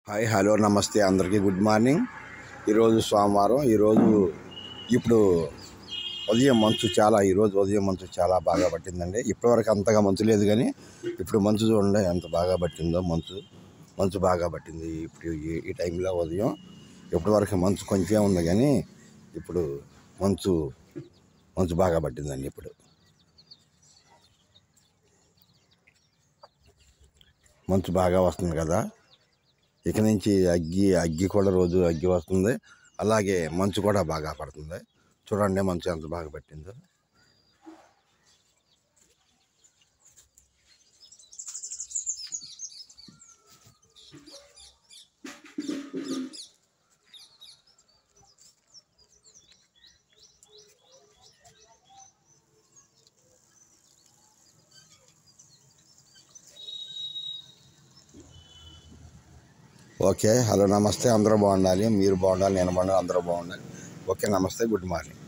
Hi hello నమస్తే అందరికీ good morning. ఈరోజు సోమవారం. ఇప్పుడు ఉదయం మంచు చాలా బాగా పట్టిందండి. ఇప్పటివరకు అంతగా మంచు లేదు, కానీ ఇప్పుడు మంచు చూడండి ఎంత బాగా పట్టిందో. మంచు బాగా పట్టింది ఇప్పుడు ఈ టైంలో ఉదయం. ఇప్పటివరకు మంచు కొంచెం ఉంది, కానీ ఇప్పుడు మంచు బాగా పట్టిందండి. ఇప్పుడు మంచు బాగా వస్తుంది కదా. ఇక నుంచి అగ్గి కూడా రోజు అగ్గి వస్తుంది. అలాగే మంచు కూడా బాగా పడుతుంది. చూడండి మంచు ఎంత బాగా పట్టిందో. ఓకే, హలో నమస్తే. అందరూ బాగుండాలి, మీరు బాగుండాలి, నేను బాగుండాలి, అందరూ బాగుండాలి. ఓకే, నమస్తే, గుడ్ మార్నింగ్.